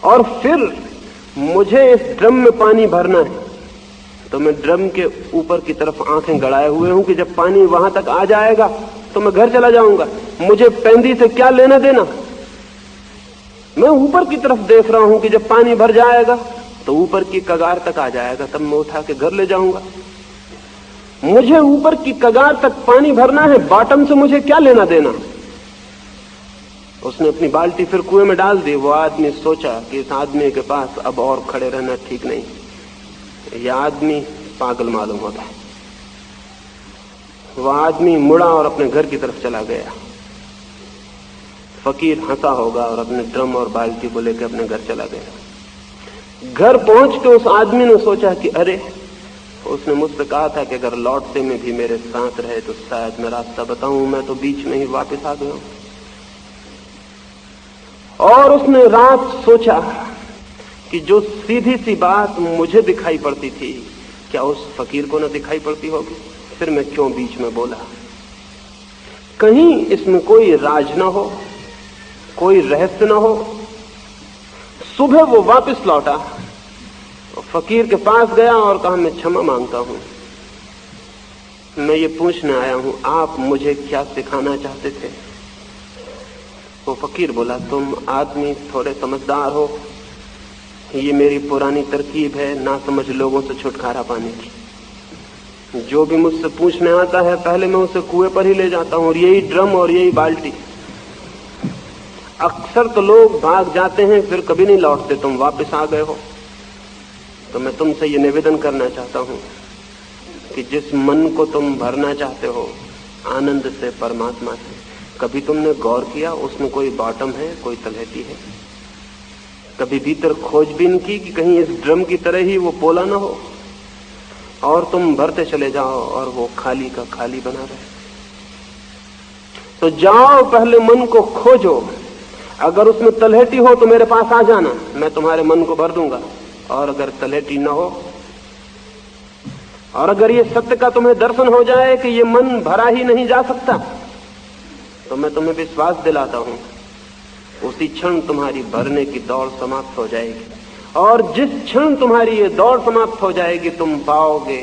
और फिर मुझे इस ड्रम में पानी भरना है, तो मैं ड्रम के ऊपर की तरफ आंखें गड़ाए हुए हूं कि जब पानी वहां तक आ जाएगा तो मैं घर चला जाऊंगा, मुझे पेंदी से क्या लेना देना। मैं ऊपर की तरफ देख रहा हूं कि जब पानी भर जाएगा तो ऊपर की कगार तक आ जाएगा, तब मैं उठा के घर ले जाऊंगा। मुझे ऊपर की कगार तक पानी भरना है, बॉटम से मुझे क्या लेना देना। उसने अपनी बाल्टी फिर कुएं में डाल दी। वो आदमी सोचा कि इस आदमी के पास अब और खड़े रहना ठीक नहीं, यह आदमी पागल मालूम होता है। वह आदमी मुड़ा और अपने घर की तरफ चला गया। फकीर हंसा होगा और अपने ड्रम और बाल्टी को लेकर अपने घर चला गया। घर पहुंच के उस आदमी ने सोचा कि अरे, उसने मुझसे कहा था कि अगर लौटते में भी मेरे साथ रहे तो शायद मैं रास्ता बताऊं, मैं तो बीच में ही वापस आ गया हूं। और उसने रात सोचा कि जो सीधी सी बात मुझे दिखाई पड़ती थी, क्या उस फकीर को न दिखाई पड़ती होगी। फिर मैं क्यों बीच में बोला, कहीं इसमें कोई राज ना हो, कोई रहस्य ना हो। सुबह वो वापस लौटा, फकीर के पास गया और कहा, मैं क्षमा मांगता हूं, मैं ये पूछने आया हूं आप मुझे क्या सिखाना चाहते थे। वो फकीर बोला, तुम आदमी थोड़े समझदार हो, ये मेरी पुरानी तरकीब है ना समझ लोगों से छुटकारा पाने की। जो भी मुझसे पूछने आता है पहले मैं उसे कुएं पर ही ले जाता हूं, और यही ड्रम और यही बाल्टी। अक्सर तो लोग भाग जाते हैं फिर कभी नहीं लौटते, तुम वापस आ गए हो। तो मैं तुमसे ये निवेदन करना चाहता हूं कि जिस मन को तुम भरना चाहते हो आनंद से, परमात्मा से, कभी तुमने गौर किया उसमें कोई बॉटम है, कोई तलहटी है? कभी भीतर खोजबीन की कि कहीं इस ड्रम की तरह ही वो पोला ना हो और तुम भरते चले जाओ और वो खाली का खाली बना रहे? तो जाओ, पहले मन को खोजो, अगर उसमें तलहटी हो तो मेरे पास आ जाना, मैं तुम्हारे मन को भर दूंगा। और अगर तलहटी न हो, और अगर ये सत्य का तुम्हें दर्शन हो जाए कि ये मन भरा ही नहीं जा सकता, तो मैं तुम्हें विश्वास दिलाता हूं उसी क्षण तुम्हारी भरने की दौड़ समाप्त हो जाएगी। और जिस क्षण तुम्हारी ये दौड़ समाप्त हो जाएगी, तुम पाओगे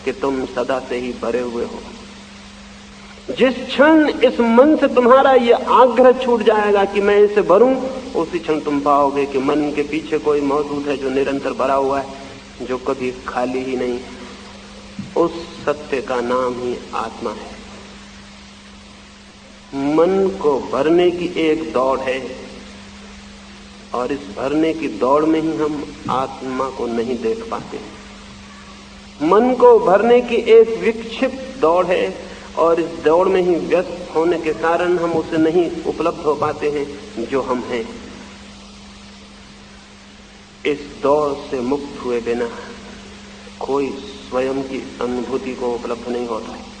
कि तुम सदा से ही भरे हुए हो। जिस क्षण इस मन से तुम्हारा ये आग्रह छूट जाएगा कि मैं इसे भरूं, उसी क्षण तुम पाओगे कि मन के पीछे कोई मौजूद है जो निरंतर भरा हुआ है, जो कभी खाली ही नहीं है। उस सत्य का नाम ही आत्मा है। मन को भरने की एक दौड़ है, और इस भरने की दौड़ में ही हम आत्मा को नहीं देख पाते। मन को भरने की एक विक्षिप्त दौड़ है, और इस दौड़ में ही व्यस्त होने के कारण हम उसे नहीं उपलब्ध हो पाते हैं जो हम हैं। इस दौड़ से मुक्त हुए बिना कोई स्वयं की अनुभूति को उपलब्ध नहीं होता है।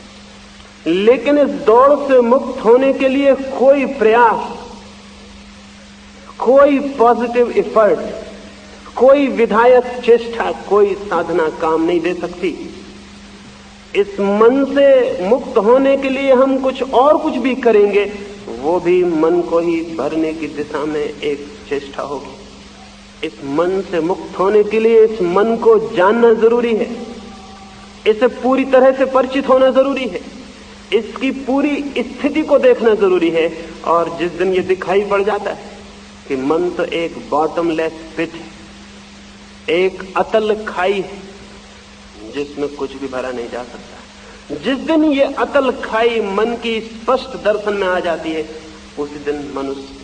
लेकिन इस दौड़ से मुक्त होने के लिए कोई प्रयास, कोई पॉजिटिव एफर्ट, कोई विधायक चेष्टा, कोई साधना काम नहीं दे सकती। इस मन से मुक्त होने के लिए हम कुछ और कुछ भी करेंगे, वो भी मन को ही भरने की दिशा में एक चेष्टा होगी। इस मन से मुक्त होने के लिए इस मन को जानना जरूरी है, इसे पूरी तरह से परिचित होना जरूरी है, इसकी पूरी स्थिति को देखना जरूरी है। और जिस दिन ये दिखाई पड़ जाता है कि मन तो एक बॉटमलेस पिट है, एक अतल खाई है जिसमें कुछ भी भरा नहीं जा सकता, जिस दिन ये अतल खाई मन की स्पष्ट दर्शन में आ जाती है, उसी दिन मनुष्य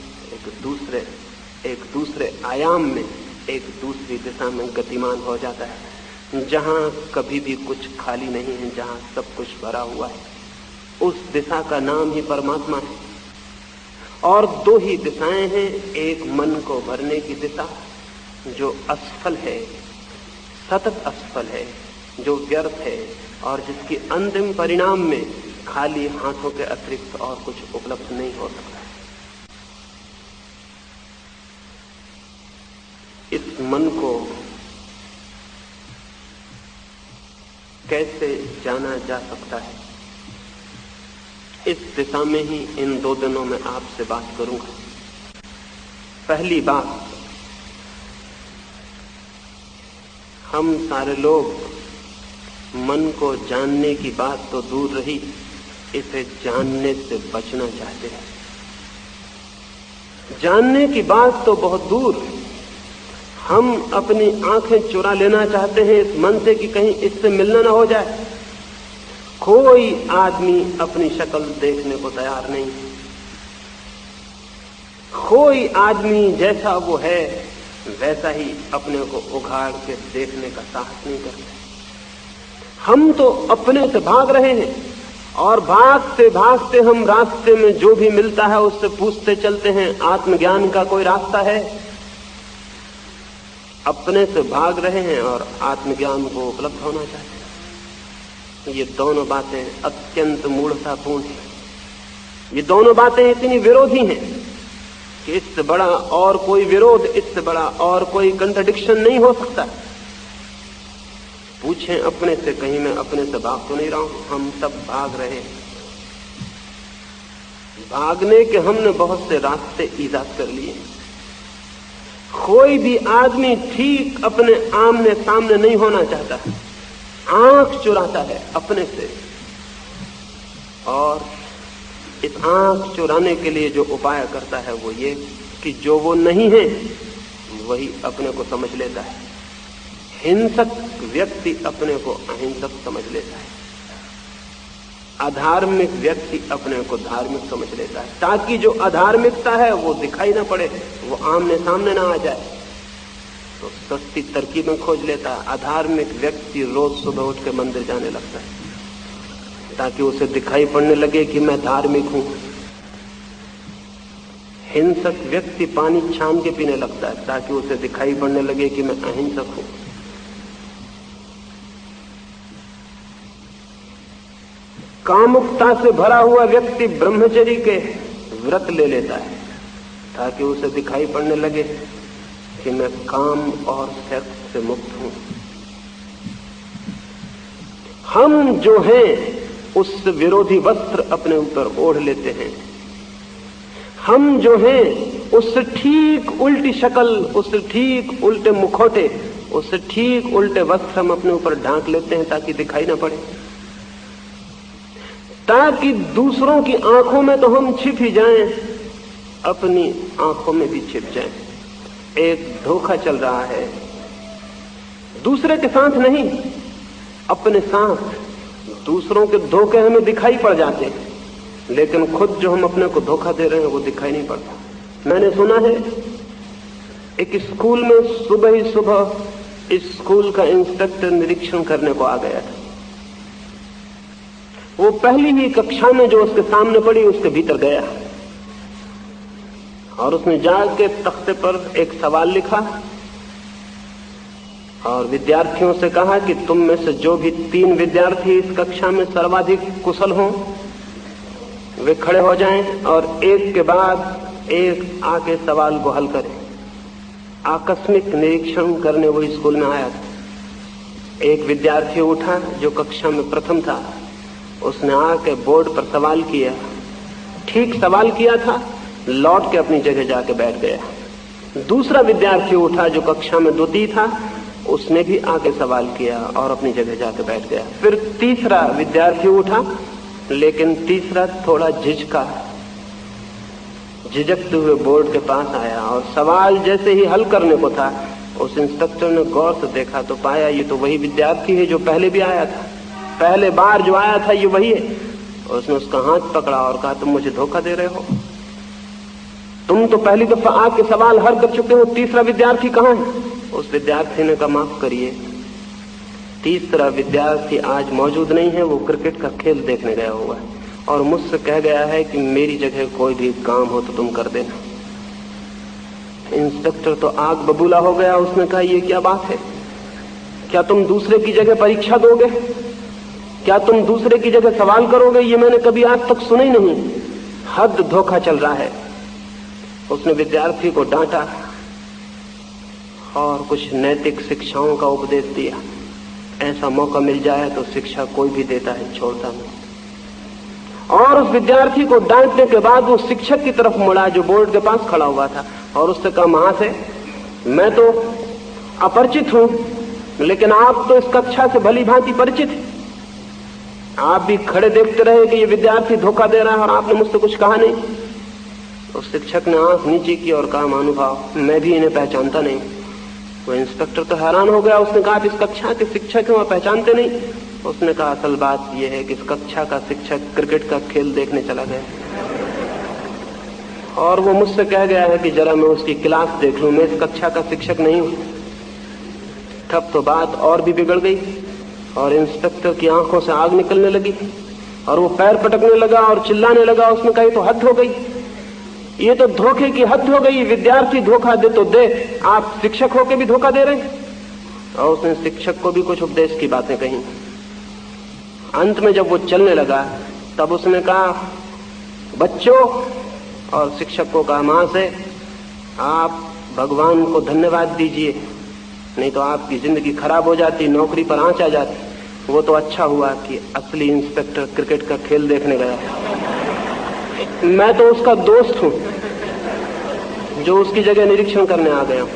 एक दूसरे आयाम में, एक दूसरी दिशा में गतिमान हो जाता है, जहां कभी भी कुछ खाली नहीं है, जहां सब कुछ भरा हुआ है। उस दिशा का नाम ही परमात्मा है। और दो ही दिशाएं हैं, एक मन को भरने की दिशा जो असफल है, सतत असफल है, जो व्यर्थ है, और जिसके अंतिम परिणाम में खाली हाथों के अतिरिक्त और कुछ उपलब्ध नहीं हो सकता। इस मन को कैसे जाना जा सकता है, इस दिशा में ही इन 2 दिनों में आपसे बात करूंगा। पहली बात, हम सारे लोग मन को जानने की बात तो दूर रही, इसे जानने से बचना चाहते हैं। जानने की बात तो बहुत दूर, हम अपनी आंखें चुरा लेना चाहते हैं इस मन से कि कहीं इससे मिलना ना हो जाए। कोई आदमी अपनी शक्ल देखने को तैयार नहीं, कोई आदमी जैसा वो है वैसा ही अपने को उघाड़ के देखने का साहस नहीं करता। हम तो अपने से भाग रहे हैं और भागते भागते हम रास्ते में जो भी मिलता है उससे पूछते चलते हैं, आत्मज्ञान का कोई रास्ता है? अपने से भाग रहे हैं और आत्मज्ञान को उपलब्ध होना चाहते हैं। ये दोनों बातें अत्यंत मूढ़तापूर्ण हैं। ये दोनों बातें इतनी विरोधी हैं कि इससे बड़ा और कोई विरोध, इससे बड़ा और कोई कंट्राडिक्शन नहीं हो सकता। पूछें अपने से, कहीं मैं अपने से भाग तो नहीं रहा हूं? हम सब भाग रहे हैं। भागने के हमने बहुत से रास्ते ईजाद कर लिए। कोई भी आदमी ठीक अपने आमने सामने नहीं होना चाहता, आंख चुराता है अपने से, और इस आंख चुराने के लिए जो उपाय करता है वो ये कि जो वो नहीं है वही अपने को समझ लेता है। हिंसक व्यक्ति अपने को अहिंसक समझ लेता है, अधार्मिक व्यक्ति अपने को धार्मिक समझ लेता है, ताकि जो अधार्मिकता है वो दिखाई ना पड़े, वो आमने सामने ना आ जाए। तो सस्ती तरकीबें खोज लेता है। अधार्मिक व्यक्ति रोज सुबह उठ के मंदिर जाने लगता है ताकि उसे दिखाई पड़ने लगे कि मैं धार्मिक हूं। हिंसक व्यक्ति पानी छान के पीने लगता है ताकि उसे दिखाई पड़ने लगे कि मैं अहिंसक हूं। कामुकता से भरा हुआ व्यक्ति ब्रह्मचर्य के व्रत ले लेता है ताकि उसे दिखाई पड़ने लगे कि मैं काम और सेक्स से मुक्त हूं। हम जो हैं उससे विरोधी वस्त्र अपने ऊपर ओढ़ लेते हैं। हम जो हैं उससे ठीक उल्टी शक्ल, उससे ठीक उल्टे मुखौटे, उससे ठीक उल्टे वस्त्र हम अपने ऊपर ढांक लेते हैं ताकि दिखाई ना पड़े, ताकि दूसरों की आंखों में तो हम छिप ही जाएं, अपनी आंखों में भी छिप जाएं। एक धोखा चल रहा है, दूसरे के साथ नहीं, अपने साथ। दूसरों के धोखे हमें दिखाई पड़ जाते हैं, लेकिन खुद जो हम अपने को धोखा दे रहे हैं वो दिखाई नहीं पड़ता। मैंने सुना है एक स्कूल में सुबह ही सुबह इस स्कूल का इंस्पेक्टर निरीक्षण करने को आ गया था। वो पहली ही कक्षा में जो उसके सामने पड़ी उसके भीतर गया और उसने जाके तख्ते पर एक सवाल लिखा और विद्यार्थियों से कहा कि तुम में से जो भी 3 विद्यार्थी इस कक्षा में सर्वाधिक कुशल हों वे खड़े हो जाएं और एक के बाद एक आके सवाल को हल करें। आकस्मिक निरीक्षण करने वो स्कूल में आया था। एक विद्यार्थी उठा जो कक्षा में प्रथम था, उसने आके बोर्ड पर सवाल किया, ठीक सवाल किया था, लौट के अपनी जगह जाके बैठ गया। दूसरा विद्यार्थी उठा जो कक्षा में द्वितीय था, उसने भी आके सवाल किया और अपनी जगह जाके बैठ गया। फिर तीसरा विद्यार्थी उठा, लेकिन तीसरा थोड़ा झिझकते हुए बोर्ड के पास आया और सवाल जैसे ही हल करने को था, उस इंस्पेक्टर ने गौर से देखा तो पाया ये तो वही विद्यार्थी है जो पहले भी आया था, पहले बार जो आया था ये वही है। उसने उसका हाथ पकड़ा और कहा तुम मुझे धोखा दे रहे हो, तुम तो पहली दफा आके सवाल हल कर चुके हो, तीसरा विद्यार्थी कहाँ है? उस विद्यार्थी ने कहा माफ करिए, तीसरा विद्यार्थी आज मौजूद नहीं है, वो क्रिकेट का खेल देखने गया हुआ है और मुझसे कह गया है कि मेरी जगह कोई भी काम हो तो तुम कर देना। इंस्पेक्टर तो आग बबूला हो गया। उसने कहा ये क्या बात है, क्या तुम दूसरे की जगह परीक्षा दोगे, क्या तुम दूसरे की जगह सवाल करोगे? ये मैंने कभी आज तक सुना ही नहीं, हद धोखा चल रहा है। उसने विद्यार्थी को डांटा और कुछ नैतिक शिक्षाओं का उपदेश दिया। ऐसा मौका मिल जाए तो शिक्षा कोई भी देता है, छोड़ता नहीं। और उस विद्यार्थी को डांटने के बाद वो शिक्षक की तरफ मुड़ा जो बोर्ड के पास खड़ा हुआ था और उससे कहा महाशय मैं तो अपरिचित हूं, लेकिन आप तो इस कक्षा से भली भांति परिचित हैं। आप भी खड़े देखते रहे कि ये विद्यार्थी धोखा दे रहा है और आपने मुझसे कुछ कहा नहीं। तो शिक्षक ने आंख नीचे की और कहा, महानुभाव, मैं भी इन्हें पहचानता नहीं। वो इंस्पेक्टर तो हैरान हो गया। उसने कहा, आप इस कक्षा के शिक्षक हैं और पहचानते नहीं? उसने कहा, असल बात यह है कि इस कक्षा का शिक्षक क्रिकेट का खेल देखने चला गया और वो मुझसे कह गया है कि जरा मैं उसकी क्लास देख लूं, मैं इस कक्षा का शिक्षक नहीं हूं। तब तो बात और भी बिगड़ गई और इंस्पेक्टर की आंखों से आग निकलने लगी और वो पैर पटकने लगा और चिल्लाने लगा। उसने कहा, तो हद हो गई, ये तो धोखे की हद हो गई। विद्यार्थी धोखा दे तो दे, आप शिक्षक होके भी धोखा दे रहे हैं। और उसने शिक्षक को भी कुछ उपदेश की बातें कही। अंत में जब वो चलने लगा तब उसने कहा, बच्चों, और शिक्षक को कहा, मां से आप भगवान को धन्यवाद दीजिए, नहीं तो आपकी जिंदगी खराब हो जाती, नौकरी पर आंच आ जाती। वो तो अच्छा हुआ कि असली इंस्पेक्टर क्रिकेट का खेल देखने गया। मैं तो उसका दोस्त हूं जो उसकी जगह निरीक्षण करने आ गया।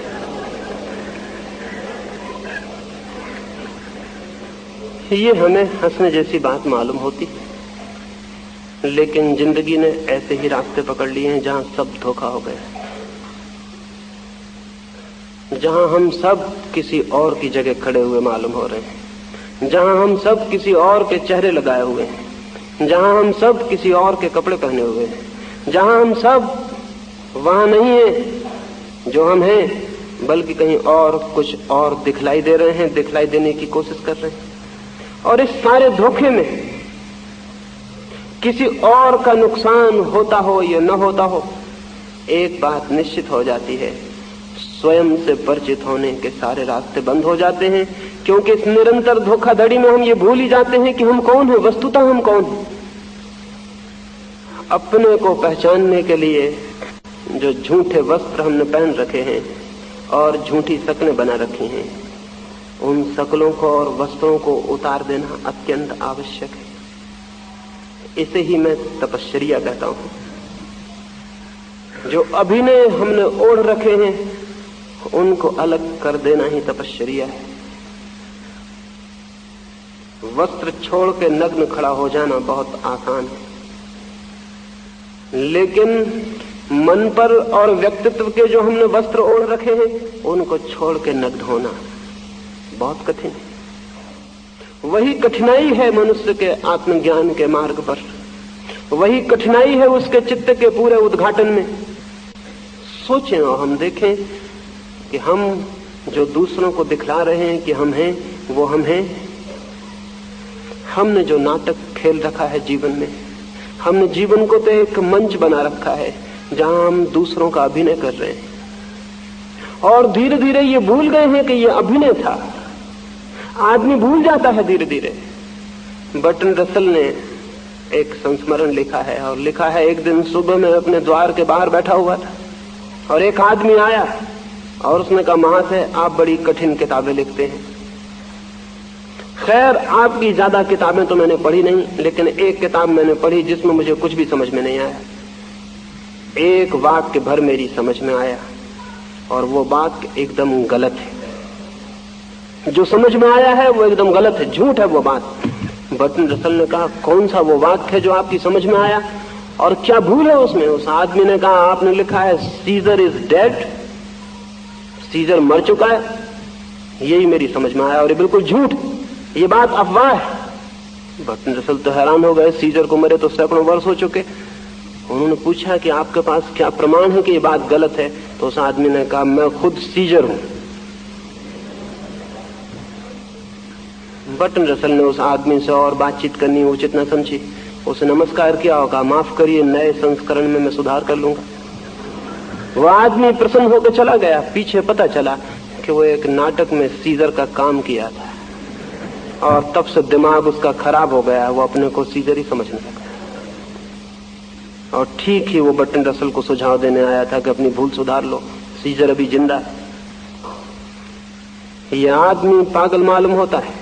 ये हमें हंसने जैसी बात मालूम होती, लेकिन जिंदगी ने ऐसे ही रास्ते पकड़ लिए हैं जहां सब धोखा हो गया, जहां हम सब किसी और की जगह खड़े हुए मालूम हो रहे हैं, जहां हम सब किसी और के चेहरे लगाए हुए हैं, जहां हम सब किसी और के कपड़े पहने हुए हैं, जहां हम सब वहां नहीं हैं जो हम हैं, बल्कि कहीं और कुछ और दिखलाई दे रहे हैं, दिखलाई देने की कोशिश कर रहे हैं। और इस सारे धोखे में किसी और का नुकसान होता हो या न होता हो, एक बात निश्चित हो जाती है, स्वयं से परिचित होने के सारे रास्ते बंद हो जाते हैं। क्योंकि इस निरंतर धोखाधड़ी में हम ये भूल ही जाते हैं कि हम कौन हैं, वस्तुतः हम कौन हैं। अपने को पहचानने के लिए जो झूठे वस्त्र हमने पहन रखे हैं और झूठी शक्लें बना रखी हैं, उन शक्लों को और वस्त्रों को उतार देना अत्यंत आवश्यक है। इसे ही मैं तपश्चर्या कहता हूं। जो अभिनय हमने ओढ़ रखे हैं उनको अलग कर देना ही तपश्चर्या है। वस्त्र छोड़ के नग्न खड़ा हो जाना बहुत आसान है, लेकिन मन पर और व्यक्तित्व के जो हमने वस्त्र ओढ़ रखे हैं उनको छोड़ के नग्न होना बहुत कठिन है। वही कठिनाई है मनुष्य के आत्मज्ञान के मार्ग पर, वही कठिनाई है उसके चित्त के पूरे उद्घाटन में। सोचें और हम देखें कि हम जो दूसरों को दिखला रहे हैं कि हम हैं, वो हम हैं। हमने जो नाटक खेल रखा है जीवन में, हमने जीवन को तो एक मंच बना रखा है जहां हम दूसरों का अभिनय कर रहे हैं, और धीरे धीरे ये भूल गए हैं कि ये अभिनय था। आदमी भूल जाता है धीरे धीरे। बर्टन रसल ने एक संस्मरण लिखा है, और लिखा है, एक दिन सुबह में अपने द्वार के बाहर बैठा हुआ था और एक आदमी आया और उसने कहा, महाशय, आप बड़ी कठिन किताबें लिखते हैं। खैर, आपकी ज्यादा किताबें तो मैंने पढ़ी नहीं, लेकिन एक किताब मैंने पढ़ी जिसमें मुझे कुछ भी समझ में नहीं आया। एक वाक्य भर मेरी समझ में आया और वो वाक्य एकदम गलत है। जो समझ में आया है वो एकदम गलत है, झूठ है वो बात। बर्टन रसल ने कहा, कौन सा वो वाक्य है जो आपकी समझ में आया और क्या भूल है उसमें? उस आदमी ने कहा, आपने लिखा है सीजर इज डेड, सीजर मर चुका है। यही मेरी समझ में आया और ये बिल्कुल झूठ, ये बात अफवाह है। बर्टन रसल तो हैरान हो गए, सीजर को मरे तो सैकड़ों वर्ष हो चुके। उन्होंने पूछा कि आपके पास क्या प्रमाण है कि ये बात गलत है? तो उस आदमी ने कहा, मैं खुद सीजर हूं। बर्टन रसल ने उस आदमी से और बातचीत करनी उचित न समझी। उसे नमस्कार किया और कहा, माफ करिए, नए संस्करण में मैं सुधार कर लूंगा। वो आदमी प्रसन्न होकर चला गया। पीछे पता चला कि वो एक नाटक में सीजर का काम किया था और तब से दिमाग उसका खराब हो गया, वो अपने को सीजर ही समझने लगा। और ठीक ही वो बर्टन रसल को सुझाव देने आया था कि अपनी भूल सुधार लो, सीजर अभी जिंदा है। ये आदमी पागल मालूम होता है।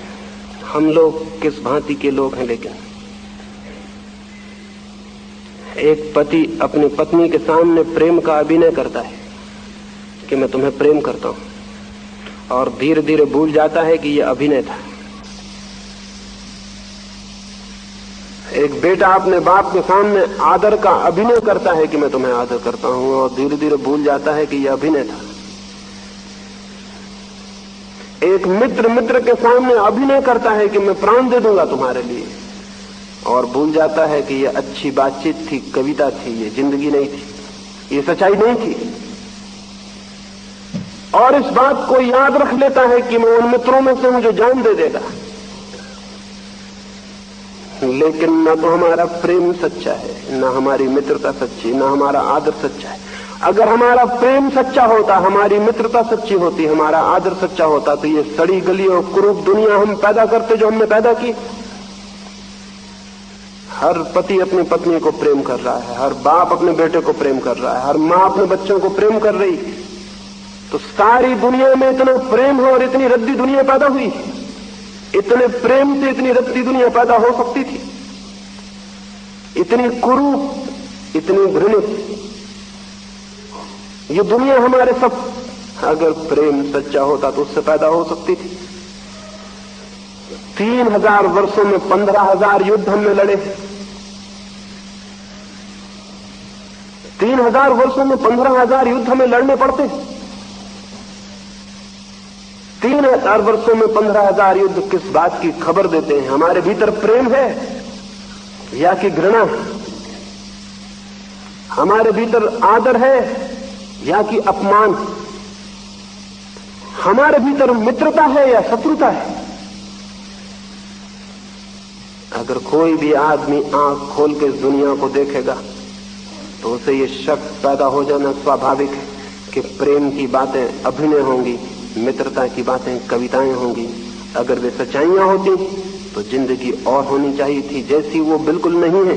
हम लोग किस भांति के लोग हैं। लेकिन एक पति अपनी पत्नी के सामने प्रेम का अभिनय करता है कि मैं तुम्हें प्रेम करता हूं, और धीरे धीरे भूल जाता है कि यह अभिनय था। एक बेटा अपने बाप के सामने आदर का अभिनय करता है कि मैं तुम्हें आदर करता हूं, और धीरे धीरे भूल जाता है कि यह अभिनय था। एक मित्र के सामने अभिनय करता है कि मैं प्राण दे दूंगा तुम्हारे लिए, और भूल जाता है कि यह अच्छी बातचीत थी, कविता थी, ये जिंदगी नहीं थी, ये सच्चाई नहीं थी। और इस बात को याद रख लेता है कि मैं उन मित्रों में से हूं जो जान दे देगा। लेकिन न तो हमारा प्रेम सच्चा है, न हमारी मित्रता सच्ची, न हमारा आदर सच्चा है। अगर हमारा प्रेम सच्चा होता, हमारी मित्रता सच्ची होती, हमारा आदर सच्चा होता, तो ये सड़ी गली और कुरूप दुनिया हम पैदा करते जो हमने पैदा की। हर पति अपनी पत्नी को प्रेम कर रहा है, हर बाप अपने बेटे को प्रेम कर रहा है, हर माँ अपने बच्चों को प्रेम कर रही, तो सारी दुनिया में इतना प्रेम है और इतनी रद्दी दुनिया पैदा हुई। इतने प्रेम से इतनी रद्दी दुनिया पैदा हो सकती थी, इतनी कुरूप, इतनी घृणित ये दुनिया हमारे सब, अगर प्रेम सच्चा होता तो उससे पैदा हो सकती थी। 3000 वर्षों में 15,000 युद्ध हमने लड़े। 3000 वर्षों में 15,000 युद्ध हमें लड़ने पड़ते। 3000 वर्षों में 15,000 युद्ध किस बात की खबर देते हैं? हमारे भीतर प्रेम है या कि घृणा? हमारे भीतर आदर है या कि अपमान? हमारे भीतर मित्रता है या शत्रुता है? अगर कोई भी आदमी आंख खोल के इस दुनिया को देखेगा तो उसे ये शक पैदा हो जाना स्वाभाविक है कि प्रेम की बातें अभिनय होंगी, मित्रता की बातें कविताएं होंगी। अगर वे सच्चाइयां होती तो जिंदगी और होनी चाहिए थी, जैसी वो बिल्कुल नहीं है।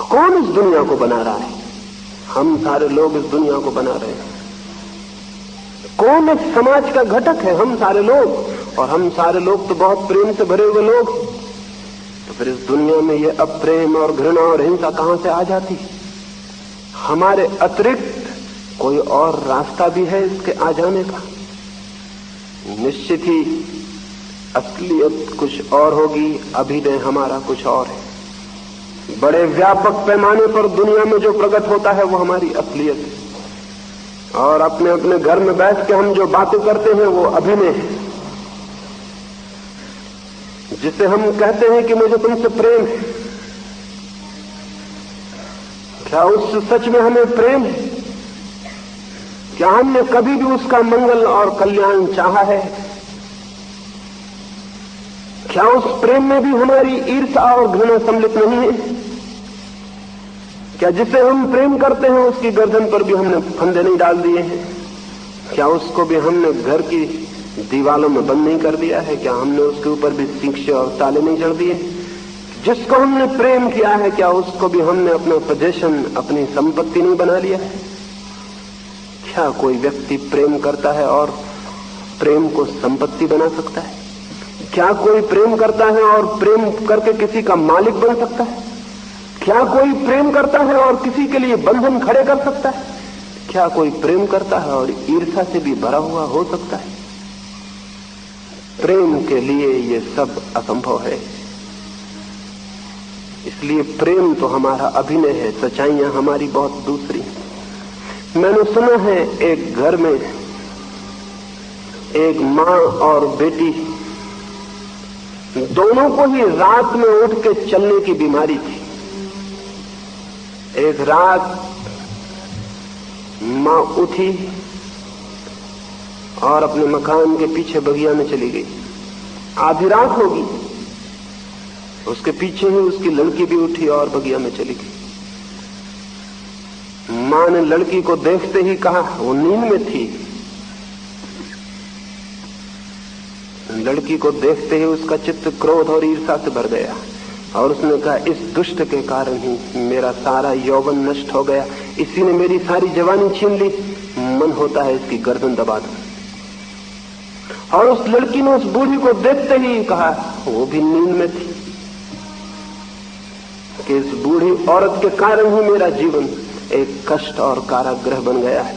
कौन इस दुनिया को बना रहा है? हम सारे लोग इस दुनिया को बना रहे हैं। कौन इस समाज का घटक है? हम सारे लोग, और हम सारे लोग तो बहुत प्रेम से भरे हुए लोग। तो फिर इस दुनिया में ये अप्रेम और घृणा और हिंसा कहां से आ जाती? हमारे अतिरिक्त कोई और रास्ता भी है इसके आ जाने का? निश्चित ही असलियत कुछ और होगी, अभिनय हमारा कुछ और है। बड़े व्यापक पैमाने पर दुनिया में जो प्रकट होता है वो हमारी असलियत है, और अपने अपने घर में बैठ के हम जो बातें करते हैं वो अभिनय है। जिसे हम कहते हैं कि मुझे तुमसे प्रेम है, क्या उस सच में हमें प्रेम है? क्या हमने कभी भी उसका मंगल और कल्याण चाहा है? क्या उस प्रेम में भी हमारी ईर्ष्या और घृणा सम्मिलित नहीं है? क्या जिसे हम प्रेम करते हैं उसकी गर्दन पर भी हमने फंदे नहीं डाल दिए हैं? क्या उसको भी हमने घर की दीवालों में बंद नहीं कर दिया है? क्या हमने उसके ऊपर भी शिक्षे और ताले नहीं जड़ दिए? जिसको हमने प्रेम किया है, क्या उसको भी हमने अपना पोजीशन, अपनी संपत्ति नहीं बना लिया है? क्या कोई व्यक्ति प्रेम करता है और प्रेम को संपत्ति बना सकता है? क्या कोई प्रेम करता है और प्रेम करके किसी का मालिक बन सकता है? क्या कोई प्रेम करता है और किसी के लिए बंधन खड़े कर सकता है? क्या कोई प्रेम करता है और ईर्ष्या से भी भरा हुआ हो सकता है? प्रेम के लिए ये सब असंभव है। इसलिए प्रेम तो हमारा अभिनय है, सच्चाइयां हमारी बहुत दूसरी। मैंने सुना है एक घर में एक मां और बेटी दोनों को ही रात में उठ के चलने की बीमारी थी। एक रात मां उठी और अपने मकान के पीछे बगिया में चली गई। आधी रात होगी, उसके पीछे ही उसकी लड़की भी उठी और बगिया में चली गई। मां ने लड़की को देखते ही कहा, वो नींद में थी, लड़की को देखते ही उसका चित्त क्रोध और ईर्ष्या से भर गया और उसने कहा, इस दुष्ट के कारण ही मेरा सारा यौवन नष्ट हो गया, इसी ने मेरी सारी जवानी छीन ली, मन होता है इसकी गर्दन दबा दूं। और उस लड़की ने उस बूढ़ी को देखते ही कहा, वो भी नींद में थी, कि इस बूढ़ी औरत के कारण ही मेरा जीवन एक कष्ट और कारागृह बन गया है।